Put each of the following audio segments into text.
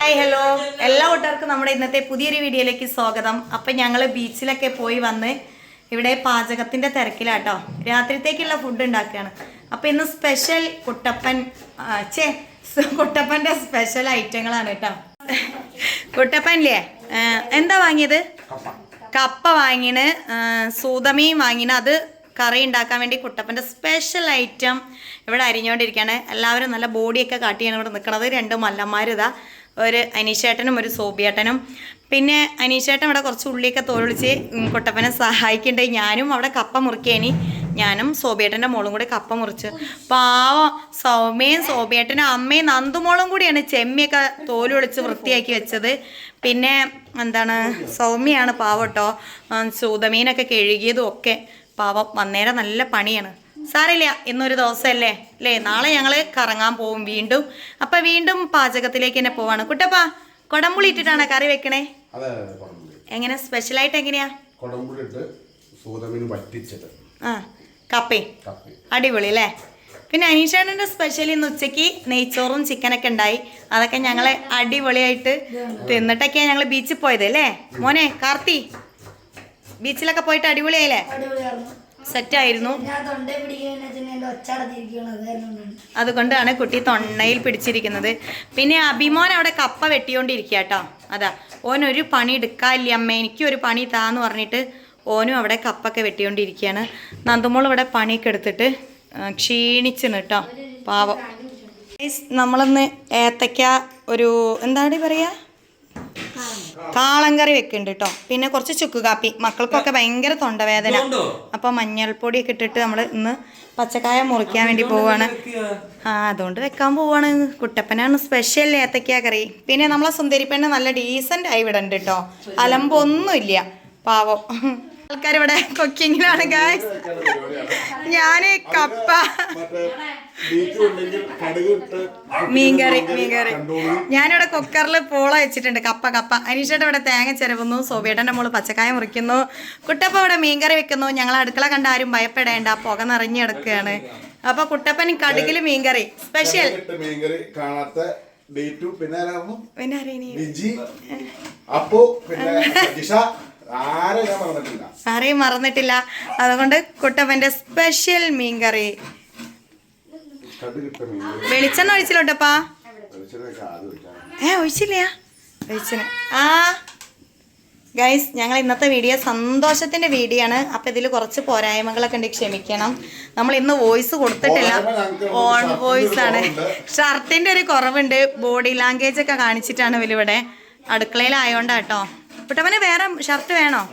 Hi hello എല്ലാ കൂട്ടുകാർക്കും നമ്മുടെ ഇന്നത്തെ പുതിയൊരു വീഡിയോയിലേക്ക് സ്വാഗതം. അപ്പം ഞങ്ങൾ ബീച്ചിലൊക്കെ പോയി വന്ന് ഇവിടെ പാചകത്തിൻ്റെ തിരക്കിലാട്ടോ. രാത്രിത്തേക്കുള്ള ഫുഡ് ഉണ്ടാക്കുകയാണ്. അപ്പം ഇന്ന് സ്പെഷ്യൽ കുട്ടപ്പൻ്റെ സ്പെഷ്യൽ ഐറ്റങ്ങളാണ് കേട്ടോ. കുട്ടപ്പനില്ലേ എന്താ വാങ്ങിയത്? കപ്പ വാങ്ങിന്, സൂതമീൻ വാങ്ങിന്. അത് കറി ഉണ്ടാക്കാൻ വേണ്ടി കുട്ടപ്പൻ്റെ സ്പെഷ്യൽ ഐറ്റം ഇവിടെ അരിഞ്ഞുകൊണ്ടിരിക്കുകയാണ്. എല്ലാവരും നല്ല ബോഡിയൊക്കെ കാട്ടിയാണ് ഇവിടെ നിൽക്കുന്നത്. രണ്ട് മല്ലന്മാർ ഇതാ, ഒരു അനീഷേട്ടനും ഒരു സോബിയേട്ടനും. പിന്നെ അനീഷേട്ടൻ ഇവിടെ കുറച്ച് ഉള്ളിയൊക്കെ തോലൊളിച്ച് കുട്ടപ്പനെ സഹായിക്കണ്ടേ. ഞാനും അവിടെ കപ്പ മുറിക്കേനി. ഞാനും സോബിയേട്ടൻ്റെ മോളും കൂടി കപ്പ മുറിച്ച്. പാവം സൗമ്യയും സോബിയേട്ടനും അമ്മയും നന്ദുമോളും കൂടിയാണ് ചെമ്മിയൊക്കെ തോലൊളിച്ച് വൃത്തിയാക്കി വെച്ചത്. പിന്നെ എന്താണ്, സൗമ്യയാണ് പാവം കേട്ടോ. സൂതമീനൊക്കെ കഴുകിയതും ഒക്കെ പാവം. വന്നേരം നല്ല പണിയാണ്. സാറില്ല, ഇന്നൊരു ദിവസമല്ലേ അല്ലേ? നാളെ ഞങ്ങൾ കറങ്ങാൻ പോവും വീണ്ടും. അപ്പം വീണ്ടും പാചകത്തിലേക്ക് തന്നെ പോവാണ്. കുട്ടപ്പ കൊടംപുളി ഇട്ടിട്ടാണ് കറി വെക്കണേ. എങ്ങനെ സ്പെഷ്യലായിട്ട് എങ്ങനെയാ? കപ്പേ അടിപൊളി അല്ലേ? പിന്നെ അനീഷേട്ടൻ്റെ സ്പെഷ്യൽ ഇന്ന് ഉച്ചയ്ക്ക് നെയ്ച്ചോറും ചിക്കനൊക്കെ ഉണ്ടായി. അതൊക്കെ ഞങ്ങൾ അടിപൊളിയായിട്ട് തിന്നിട്ടൊക്കെയാണ് ഞങ്ങൾ ബീച്ചിൽ പോയത് അല്ലേ മോനെ? കാർത്തി, ബീച്ചിലൊക്കെ പോയിട്ട് അടിപൊളിയായില്ലേ? സെറ്റായിരുന്നു. അതുകൊണ്ടാണ് കുട്ടി തൊണ്ടയിൽ പിടിച്ചിരിക്കുന്നത്. പിന്നെ അഭിമോൻ അവിടെ കപ്പ വെട്ടിക്കൊണ്ടിരിക്കുക കേട്ടോ. അതാ, ഓനൊരു പണി എടുക്കാനില്ല അമ്മ, എനിക്കൊരു പണി താന്ന് പറഞ്ഞിട്ട് ഓനും അവിടെ കപ്പൊക്കെ വെട്ടിക്കൊണ്ടിരിക്കുകയാണ്. നന്ദുമോൾ ഇവിടെ പണിയൊക്കെ എടുത്തിട്ട് ക്ഷീണിച്ചിന് കേട്ടോ പാവം. നമ്മളൊന്ന് ഏത്തയ്ക്ക ഒരു എന്താണ് പറയുക, കാളങ്കറി വെക്കുന്നുണ്ട് കേട്ടോ. പിന്നെ കുറച്ച് ചുക്ക് കാപ്പി. മക്കൾക്കൊക്കെ ഭയങ്കര തൊണ്ടവേദന. അപ്പോൾ മഞ്ഞൾപ്പൊടിയൊക്കെ ഇട്ടിട്ട് നമ്മൾ ഇന്ന് പച്ചക്കായ മുറിക്കാൻ വേണ്ടി പോവാണ്. അതുകൊണ്ട് വെക്കാൻ പോവാണ്. കുട്ടപ്പനാണ് സ്പെഷ്യൽ ഏത്തയ്ക്ക കറി. പിന്നെ നമ്മളെ സുന്ദരിപ്പെണ്ണ് നല്ല ഡീസൻ്റ് ആയി ഇവിടെ ഉണ്ട് കേട്ടോ. അലമ്പൊന്നുമില്ല പാവം. ആൾക്കാരിവിടെ കുക്കിങ്ങിലാണ് ഗായ്സ്. ഞാൻ കപ്പ മീൻകറി ഞാനിവിടെ കുക്കറിൽ പോള വെച്ചിട്ടുണ്ട്. കപ്പ അനീഷേട്ടൻ ഇവിടെ തേങ്ങ ചിരവുന്നു, സോബിയേട്ടൻ്റെ മോള് പച്ചക്കായ മുറിക്കുന്നു, കുട്ടപ്പ ഇവിടെ മീൻകറി വെക്കുന്നു. ഞങ്ങൾ അടുക്കള കണ്ട ആരും ഭയപ്പെടേണ്ട, പുക നിറഞ്ഞു കിടക്കുകയാണ്. അപ്പൊ കുട്ടപ്പൻ കടുകില് മീൻകറി സ്പെഷ്യൽ. ആരെയും മറന്നിട്ടില്ല. അതുകൊണ്ട് കുട്ടപ്പന്റെ സ്പെഷ്യൽ മീൻകറി. വെളിച്ചെണ്ണ ഒഴിച്ചില്ലോട്ടപ്പാ? ഒഴിച്ചില്ല. ഗൈസ്, ഞങ്ങൾ ഇന്നത്തെ വീഡിയോ സന്തോഷത്തിന്റെ വീഡിയോ ആണ്. അപ്പൊ ഇതിൽ കുറച്ച് പോരായ്മകളൊക്കെ ഉണ്ട്, ക്ഷമിക്കണം. നമ്മൾ ഇന്ന് വോയിസ് കൊടുത്തിട്ടില്ല, ഓൺ വോയിസ് ആണ്. ഷർട്ടിന്റെ ഒരു കുറവുണ്ട്, ബോഡി ലാംഗ്വേജ് ഒക്കെ കാണിച്ചിട്ടാണ് ഇവരിവിടെ. അടുക്കളയിലായോണ്ടാട്ടോ. കുട്ടപ്പന് വേറെ ഷർട്ട് വേണോ?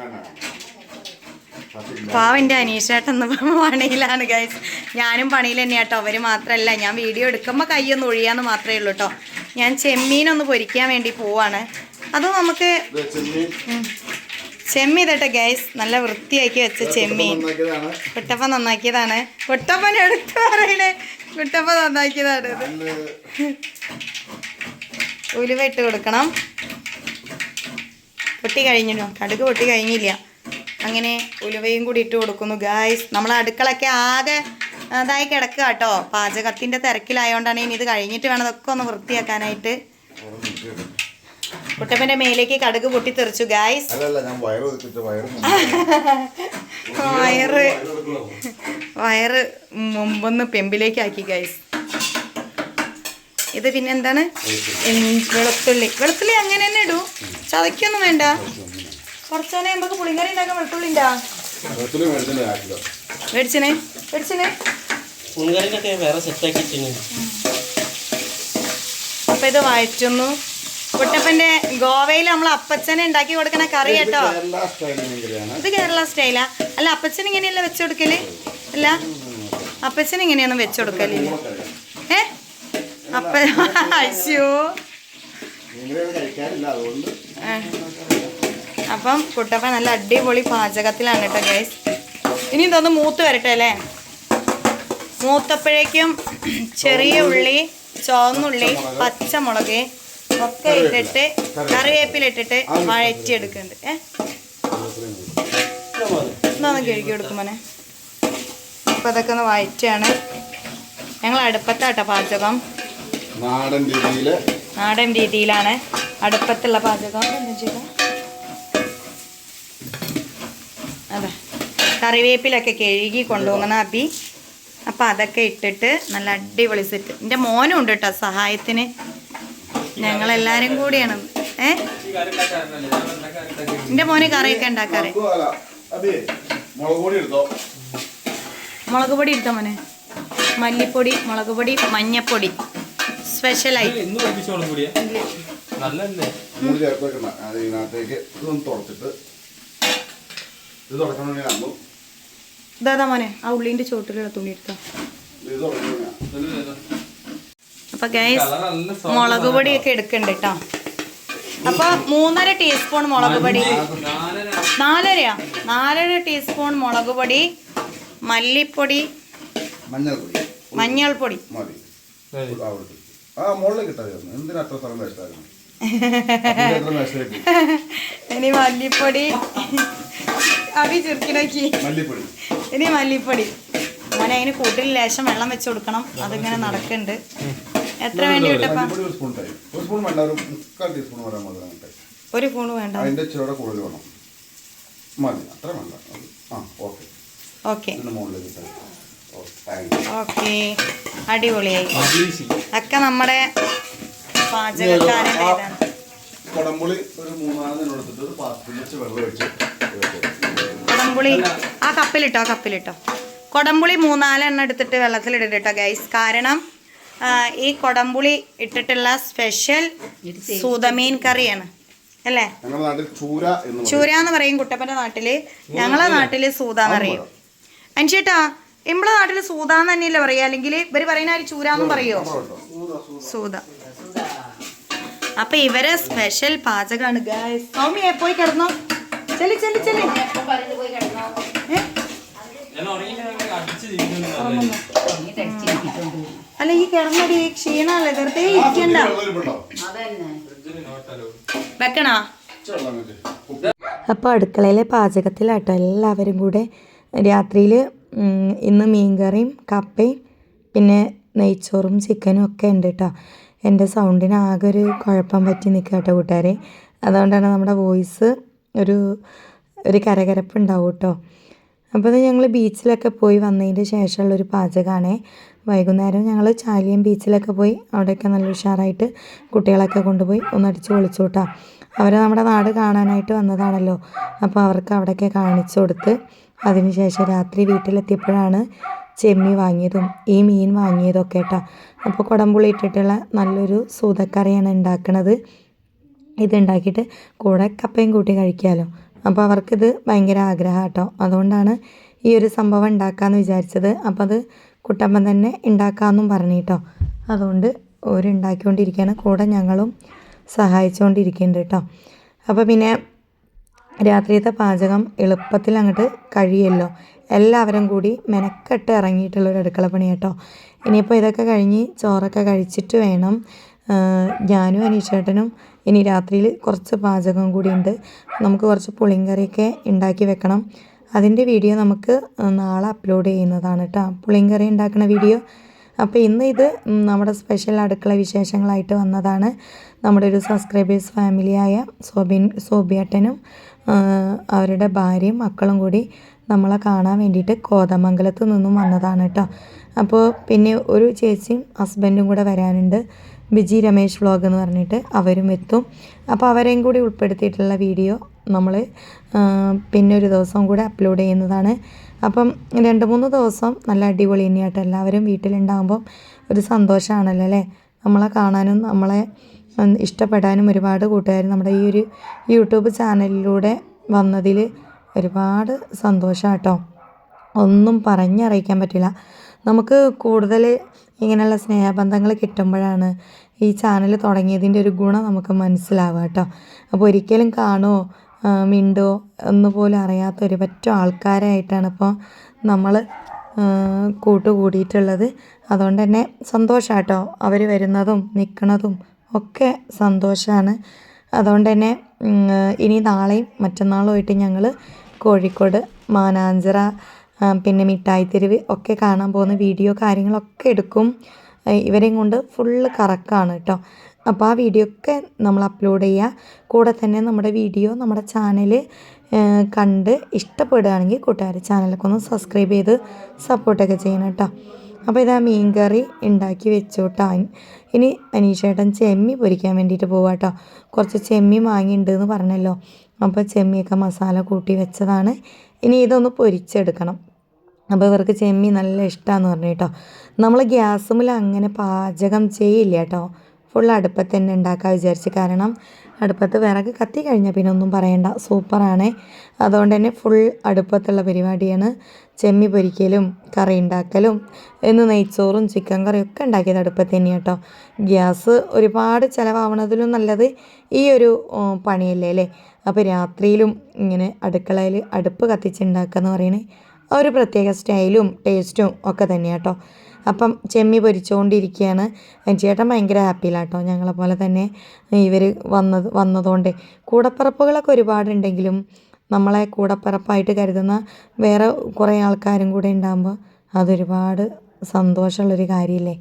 പാവൻ്റെ അനീഷേട്ടൻ പണിയിലാണ് ഗൈസ്. ഞാനും പണിയിൽ തന്നെയാണ് കേട്ടോ. അവർ മാത്രമല്ല, ഞാൻ വീഡിയോ എടുക്കുമ്പോൾ കൈയൊന്ന് ഒഴിയാന്ന് മാത്രമേ ഉള്ളൂ കേട്ടോ. ഞാൻ ചെമ്മീനൊന്ന് പൊരിക്കാൻ വേണ്ടി പോവാണ്. അതും നമുക്ക് ചെമ്മീൻ ഇതട്ടെ ഗൈസ്, നല്ല വൃത്തിയാക്കി വെച്ച ചെമ്മീൻ. കുട്ടപ്പ നന്നാക്കിയതാണ്. കുട്ടപ്പൻ എടുത്തു പറയണേ, കുട്ടപ്പ നന്നാക്കിയതാണ്. ഉലുവ ഇട്ട് കൊടുക്കണം. പൊട്ടി കഴിഞ്ഞല്ലോ, കടുക് പൊട്ടി കഴിഞ്ഞില്ല. അങ്ങനെ ഉലുവയും കൂടി ഇട്ട് കൊടുക്കുന്നു ഗായ്സ്. നമ്മളെ അടുക്കളൊക്കെ ആകെ അതായി കിടക്കുക കേട്ടോ. പാചകത്തിൻ്റെ തിരക്കിലായതുകൊണ്ടാണ്. ഇനി ഇത് കഴിഞ്ഞിട്ട് വേണം ഇതൊക്കെ ഒന്ന് വൃത്തിയാക്കാനായിട്ട്. കുട്ടപ്പൻ്റെ മേലേക്ക് കടുക് പൊട്ടിത്തെറിച്ചു ഗായ്സ്. വയറ് മുമ്പൊന്ന് പെമ്പിലേക്ക് ആക്കി ഗായ്സ്. ഇത് പിന്നെ എന്താണ്, വെളുത്തുള്ളി അങ്ങനെ തന്നെ ഇടൂ, ചതയ്ക്കൊന്നും വേണ്ട. കുറച്ചോനെ നമുക്ക് പുളിങ്കറി ഉണ്ടാക്കാൻ വെളുത്തുള്ളി ഉണ്ടാ മേടിച്ചനെ. അപ്പൊ ഇത് വഴറ്റുന്നു. കുട്ടപ്പന്റെ ഗോവയിൽ നമ്മൾ അപ്പച്ചനെ ഉണ്ടാക്കി കൊടുക്കണ കറി കേട്ടോ. ഇത് കേരള സ്റ്റൈലാ? അല്ല, അപ്പച്ചൻ ഇങ്ങനെയല്ല വെച്ചു കൊടുക്കല്? അല്ല, അപ്പച്ചൻ ഇങ്ങനെയൊന്നും വെച്ചു കൊടുക്കലില്ല. അപ്പ അയ്യോ. അപ്പം കുട്ടപ്പൻ നല്ല അടിപൊളി പാചകത്തിലാണ് കേട്ടോ ഗൈസ്. ഇനി ഇതൊന്ന് മൂത്ത് വരട്ടെ അല്ലേ? മൂത്തപ്പോഴേക്കും ചെറിയ ഉള്ളി, ചുവന്നുള്ളി, പച്ചമുളക് ഒക്കെ ഇട്ടിട്ട് കറിവേപ്പില ഇട്ടിട്ട് വഴറ്റിയെടുക്കുന്നുണ്ട്. എന്താന്ന് കഴുകി കൊടുക്കുമോനെ? അപ്പം അതൊക്കെ ഒന്ന് വഴറ്റാണ്. ഞങ്ങൾ അടുപ്പത്താട്ടോ പാചകം. നാടൻ രീതിയിലാണ്. അടുപ്പത്തുള്ള പാചകം എന്താ ചെയ്യുക? അതെ, കറിവേപ്പിലൊക്കെ കഴുകി കൊണ്ടുപോകുന്ന അബി. അപ്പം അതൊക്കെ ഇട്ടിട്ട് നല്ല അടിപൊളി സെറ്റ്. എൻ്റെ മോനും ഉണ്ട് കേട്ടോ സഹായത്തിന്. ഞങ്ങളെല്ലാവരും കൂടിയാണ്. എൻ്റെ മോന് കറിയൊക്കെ ഉണ്ടാക്കാറ്. മുളക് പൊടി എടുത്തോ മോനെ? മല്ലിപ്പൊടി, മുളക് പൊടി, മഞ്ഞപ്പൊടി സ്പെഷ്യലായി. ഇതാ മോനെ ആ ഉള്ളിൻ്റെ ചോട്ടിലുള്ള തുണി എടുത്തോ. അപ്പൊ ഗൈസ് മുളക് പൊടിയൊക്കെ എടുക്കണ്ട് കേട്ടോ. അപ്പൊ 3.5 ടീസ്പൂൺ മുളക് പൊടി, 4 ടീസ്പൂൺ മുളക് പൊടി, മല്ലിപ്പൊടി, മഞ്ഞൾപ്പൊടി, ഇനി മല്ലിപ്പൊടി, അഭി ചുരുക്കി, ഇനി മല്ലിപ്പൊടി. മോനെ അതിന് കൂട്ടിൽ ലേശം വെള്ളം വെച്ച് കൊടുക്കണം. അതിങ്ങനെ നടക്കുന്നുണ്ട്. എത്ര വേണ്ടി കിട്ടപ്പാ? 1 സ്പൂൺ വേണ്ട. ഓക്കെ ഓക്കെ, അടിപൊളിയായി. ഒക്കെ നമ്മുടെ പാചകക്കാരൻ്റെ ഇതാണ്. കൊടംപുളി ആ കപ്പിലിട്ടോ. കൊടംപുളി 3-4 എണ്ണം എടുത്തിട്ട് വെള്ളത്തിലിട്ടിട്ട് കേട്ടോ ഗൈസ്. കാരണം ഈ കൊടംപുളി ഇട്ടിട്ടുള്ള സ്പെഷ്യൽ സൂതമീൻ കറിയാണ് അല്ലേ? ചൂര എന്ന് പറയും കുട്ടപ്പൻ്റെ നാട്ടില്. ഞങ്ങളെ നാട്ടില് സൂതാന്ന് പറയും. അനുചേട്ടാ നമ്മളെ നാട്ടില് സൂതാന്ന് തന്നെയല്ലേ പറയാ? അല്ലെങ്കിൽ ഇവര് പറയുന്ന ചൂരാന്നും പറയോ? സൂത. അപ്പൊ ഇവരെ സ്പെഷ്യൽ പാചകമാണ് ഗൈസ്. സൗമ്യ പോയി കിടന്നോ, ചെല്ലി. അല്ല ഈ കിടന്നടി ക്ഷീണല്ലേ, വെറുതെ ഇരിക്കണ്ട. വെക്കണോ? അപ്പോൾ അടുക്കളയിലെ പാചകത്തിലാട്ടോ എല്ലാവരും കൂടെ. രാത്രിയിൽ ഇന്ന് മീൻകറിയും കപ്പയും പിന്നെ നെയ്ച്ചോറും ചിക്കനും ഒക്കെ ഉണ്ട് കേട്ടോ. എൻ്റെ സൗണ്ടിന് ആകെ ഒരു കുഴപ്പം പറ്റി നിൽക്കുക കേട്ടോ കൂട്ടുകാരെ. അതുകൊണ്ടാണ് നമ്മുടെ വോയിസ് ഒരു കരകരപ്പ് ഉണ്ടാവും കേട്ടോ. അപ്പോൾ അത് ഞങ്ങൾ ബീച്ചിലൊക്കെ പോയി വന്നതിൻ്റെ ശേഷമുള്ളൊരു പാചകമാണേ. വൈകുന്നേരം ഞങ്ങൾ ചാലിയം ബീച്ചിലൊക്കെ പോയി അവിടെയൊക്കെ നല്ല ഉഷാറായിട്ട് കുട്ടികളൊക്കെ കൊണ്ടുപോയി ഒന്നടിച്ച് പൊളിച്ചു കേട്ടോ. അവർ നമ്മുടെ നാട് കാണാനായിട്ട് വന്നതാണല്ലോ. അപ്പോൾ അവർക്ക് അവിടെയൊക്കെ കാണിച്ചു കൊടുത്ത് അതിനുശേഷം രാത്രി വീട്ടിലെത്തിയപ്പോഴാണ് ചെമ്മീൻ വാങ്ങിയതും ഈ മീൻ വാങ്ങിയതൊക്കെ കേട്ടോ. അപ്പോൾ കുടംപുളി ഇട്ടിട്ടുള്ള നല്ലൊരു സൂതക്കറിയാണ് ഉണ്ടാക്കുന്നത്. ഇതുണ്ടാക്കിയിട്ട് കൂടെ കപ്പയും കൂട്ടി കഴിക്കാമല്ലോ. അപ്പോൾ അവർക്കിത് ഭയങ്കര ആഗ്രഹം കേട്ടോ. അതുകൊണ്ടാണ് ഈ ഒരു സംഭവം ഉണ്ടാക്കാമെന്ന് വിചാരിച്ചത്. അപ്പോൾ അത് കുട്ടപ്പൻ തന്നെ ഉണ്ടാക്കാമെന്നും പറഞ്ഞു കേട്ടോ. അതുകൊണ്ട് ഉണ്ടാക്കിക്കൊണ്ടിരിക്കുകയാണ്, കൂടെ ഞങ്ങളും സഹായിച്ചുകൊണ്ടിരിക്കുന്നുണ്ട് കേട്ടോ. അപ്പോൾ പിന്നെ രാത്രിയത്തെ പാചകം എളുപ്പത്തിൽ അങ്ങോട്ട് കഴിയുമല്ലോ. എല്ലാവരും കൂടി മെനക്കെട്ട് ഇറങ്ങിയിട്ടുള്ളൊരു അടുക്കള പണി കേട്ടോ. ഇനിയിപ്പോൾ ഇതൊക്കെ കഴിഞ്ഞ് ചോറൊക്കെ കഴിച്ചിട്ട് വേണം ഞാനും അനീഷേട്ടനും ഇനി രാത്രിയിൽ കുറച്ച് പാചകം കൂടി ഉണ്ട്. നമുക്ക് കുറച്ച് പുളിങ്കറിയൊക്കെ ഉണ്ടാക്കി വെക്കണം. അതിൻ്റെ വീഡിയോ നമുക്ക് നാളെ അപ്ലോഡ് ചെയ്യുന്നതാണ് കേട്ടോ, പുളിങ്കറി ഉണ്ടാക്കുന്ന വീഡിയോ. അപ്പോൾ ഇന്ന് ഇത് നമ്മുടെ സ്പെഷ്യൽ അടുക്കള വിശേഷങ്ങളായിട്ട് വന്നതാണ്. നമ്മുടെ ഒരു സബ്സ്ക്രൈബേഴ്സ് ഫാമിലിയായ സോബിയേട്ടനും അവരുടെ ഭാര്യയും മക്കളും കൂടി നമ്മളെ കാണാൻ വേണ്ടിയിട്ട് കോതമംഗലത്ത് നിന്നും വന്നതാണ് കേട്ടോ. അപ്പോൾ പിന്നെ ഒരു ചേച്ചിയും ഹസ്ബൻഡും കൂടെ വരാനുണ്ട്, ബിജി രമേശ് വ്ളോഗ് എന്ന് പറഞ്ഞിട്ട്, അവരും എത്തും. അപ്പോൾ അവരെയും കൂടി ഉൾപ്പെടുത്തിയിട്ടുള്ള വീഡിയോ നമ്മൾ പിന്നെ ഒരു ദിവസം കൂടെ അപ്ലോഡ് ചെയ്യുന്നതാണ്. അപ്പം 2-3 ദിവസം നല്ല അടിപൊളി തന്നെയായിട്ട് എല്ലാവരും വീട്ടിലുണ്ടാകുമ്പം ഒരു സന്തോഷമാണല്ലോ അല്ലേ? നമ്മളെ കാണാനും നമ്മളെ ഇഷ്ടപ്പെടാനും ഒരുപാട് കൂട്ടുകാർ നമ്മുടെ ഈ ഒരു യൂട്യൂബ് ചാനലിലൂടെ വന്നതിൽ ഒരുപാട് സന്തോഷം കേട്ടോ. ഒന്നും പറഞ്ഞറിയിക്കാൻ പറ്റില്ല. നമുക്ക് കൂടുതൽ ഇങ്ങനെയുള്ള സ്നേഹബന്ധങ്ങൾ കിട്ടുമ്പോഴാണ് ഈ ചാനൽ തുടങ്ങിയതിൻ്റെ ഒരു ഗുണം നമുക്ക് മനസ്സിലാവുക കേട്ടോ. അപ്പോൾ ഒരിക്കലും കാണുമോ മിണ്ടോ എന്നുപോലും അറിയാത്ത ഒരു പറ്റം ആൾക്കാരായിട്ടാണ് ഇപ്പോൾ നമ്മൾ കൂട്ടുകൂടിയിട്ടുള്ളത്. അതുകൊണ്ട് തന്നെ സന്തോഷം കേട്ടോ, അവർ വരുന്നതും നിൽക്കുന്നതും ഒക്കെ സന്തോഷമാണ്. അതുകൊണ്ട് തന്നെ ഇനി നാളെയും മറ്റന്നാളുമായിട്ട് ഞങ്ങൾ കോഴിക്കോട് മാനാഞ്ചിറ പിന്നെ മിഠായി തെരുവ് ഒക്കെ കാണാൻ പോകുന്ന വീഡിയോ കാര്യങ്ങളൊക്കെ എടുക്കും. ഇവരെയും കൊണ്ട് ഫുള്ള് കറക്കാണ് കേട്ടോ. അപ്പോൾ ആ വീഡിയോ ഒക്കെ നമ്മൾ അപ്ലോഡ് ചെയ്യുക. കൂടെ തന്നെ നമ്മുടെ വീഡിയോ നമ്മുടെ ചാനൽ കണ്ട് ഇഷ്ടപ്പെടുകയാണെങ്കിൽ കൂട്ടുകാർ ചാനലൊക്കെ ഒന്ന് സബ്സ്ക്രൈബ് ചെയ്ത് സപ്പോർട്ടൊക്കെ ചെയ്യണം കേട്ടോ. അപ്പോൾ ഇതാ മീൻ കറി ഉണ്ടാക്കി വെച്ചു കേട്ടോ. ഇനി അനീഷേട്ടൻ ചെമ്മി പൊരിക്കാൻ വേണ്ടിയിട്ട് പോവാം കേട്ടോ. കുറച്ച് ചെമ്മി വാങ്ങിയിട്ടുണ്ടെന്ന് പറഞ്ഞല്ലോ. അപ്പോൾ ചെമ്മിയൊക്കെ മസാല കൂട്ടി വെച്ചതാണ്. ഇനി ഇതൊന്ന് പൊരിച്ചെടുക്കണം. അപ്പോൾ ഇവർക്ക് ചെമ്മി നല്ല ഇഷ്ടമാണെന്ന് പറഞ്ഞു കേട്ടോ. നമ്മൾ ഗ്യാസുമിൽ അങ്ങനെ പാചകം ചെയ്യില്ല കേട്ടോ. ഫുൾ അടുപ്പത്ത് തന്നെ ഉണ്ടാക്കാൻ വിചാരിച്ച്. കാരണം അടുപ്പത്ത് വിറക് കത്തി കഴിഞ്ഞാൽ പിന്നെ ഒന്നും പറയണ്ട, സൂപ്പറാണ്. അതുകൊണ്ട് തന്നെ ഫുൾ അടുപ്പത്തുള്ള പരിപാടിയാണ്. ചെമ്മി പൊരിക്കലും കറി ഉണ്ടാക്കലും എന്ന് നെയ്ച്ചോറും ചിക്കൻ കറിയും ഒക്കെ ഉണ്ടാക്കിയത് അടുപ്പത്ത് തന്നെയാണ് കേട്ടോ. ഗ്യാസ് ഒരുപാട് ചിലവാവണതിലും നല്ലത് ഈ ഒരു പണിയല്ലേ അല്ലേ. അപ്പോൾ രാത്രിയിലും ഇങ്ങനെ അടുക്കളയിൽ അടുപ്പ് കത്തിച്ചുണ്ടാക്കുക എന്ന് പറയുന്നത് ഒരു പ്രത്യേക സ്റ്റൈലും ടേസ്റ്റും ഒക്കെ തന്നെയാണ് കേട്ടോ. അപ്പം ചെമ്മി പൊരിച്ചുകൊണ്ടിരിക്കുകയാണ്. ചേട്ടൻ ഭയങ്കര ഹാപ്പിയിലാണ് കേട്ടോ. ഞങ്ങളെപ്പോലെ തന്നെ ഇവർ വന്നതുകൊണ്ട്. കൂടപ്പിറപ്പുകളൊക്കെ ഒരുപാടുണ്ടെങ്കിലും നമ്മളെ കൂടപ്പിറപ്പായിട്ട് കരുതുന്ന വേറെ കുറേ ആൾക്കാരും കൂടെ ഉണ്ടാകുമ്പോൾ അതൊരുപാട് സന്തോഷമുള്ളൊരു കാര്യമില്ലേ.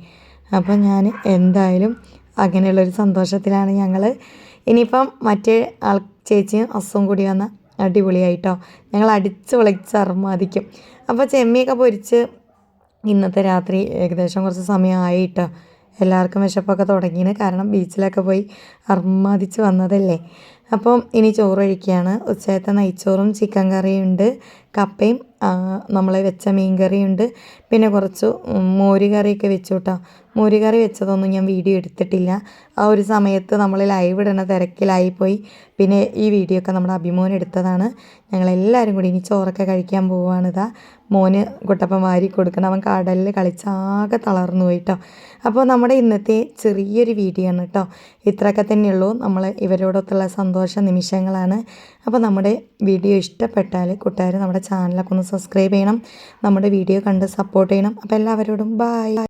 അപ്പം ഞാൻ എന്തായാലും അങ്ങനെയുള്ളൊരു സന്തോഷത്തിലാണ് ഞങ്ങൾ. ഇനിയിപ്പം മറ്റേ ചേച്ചിയും അസുഖം കൂടി വന്ന അടിപൊളിയായിട്ടോ. ഞങ്ങൾ അടിച്ച് പൊളിച്ച് അർമാദിക്കും. അപ്പോൾ ചെമ്മിയൊക്കെ പൊരിച്ച് ഇന്നത്തെ രാത്രി ഏകദേശം കുറച്ച് സമയമായി കേട്ടോ. എല്ലാവർക്കും വിശപ്പൊക്കെ തുടങ്ങിയാണ്. കാരണം ബീച്ചിലൊക്കെ പോയി അർമാദിച്ച് വന്നതല്ലേ. അപ്പം ഇനി ചോറ് കഴിക്കുകയാണ്. ഉച്ചയത്തെ നെയ്ച്ചോറും ചിക്കൻ കറിയും ഉണ്ട്, കപ്പയും നമ്മൾ വെച്ച മീൻ കറിയുണ്ട്, പിന്നെ കുറച്ച് മോര് കറിയൊക്കെ വെച്ചു കേട്ടോ. മോര് കറി വെച്ചതൊന്നും ഞാൻ വീഡിയോ എടുത്തിട്ടില്ല. ആ ഒരു സമയത്ത് നമ്മൾ ലൈവ് ഇടുന്ന തിരക്കിലായിപ്പോയി. പിന്നെ ഈ വീഡിയോ ഒക്കെ നമ്മുടെ അഭിമോൻ എടുത്തതാണ്. ഞങ്ങളെല്ലാവരും കൂടി ഇനി ചോറൊക്കെ കഴിക്കാൻ പോവുകയാണിതാ. മോന് കുട്ടപ്പൻ വാരി കൊടുക്കണം. അവൻ കടലിൽ കളിച്ചാകെ തളർന്നു പോയിട്ടോ. അപ്പോൾ നമ്മുടെ ഇന്നത്തെ ചെറിയൊരു വീഡിയോ ആണ് കേട്ടോ. ഇത്രയൊക്കെ തന്നെയുള്ളൂ. നമ്മൾ ഇവരോടൊത്തുള്ള സന്തോഷ നിമിഷങ്ങളാണ്. അപ്പോൾ നമ്മുടെ വീഡിയോ ഇഷ്ടപ്പെട്ടാൽ കൂട്ടുകാർ നമ്മുടെ ചാനലൊക്കെ ഒന്ന് സബ്സ്ക്രൈബ് ചെയ്യണം. നമ്മുടെ വീഡിയോ കണ്ട് സപ്പോർട്ട് ചെയ്യണം. അപ്പോൾ എല്ലാവരോടും ബൈ.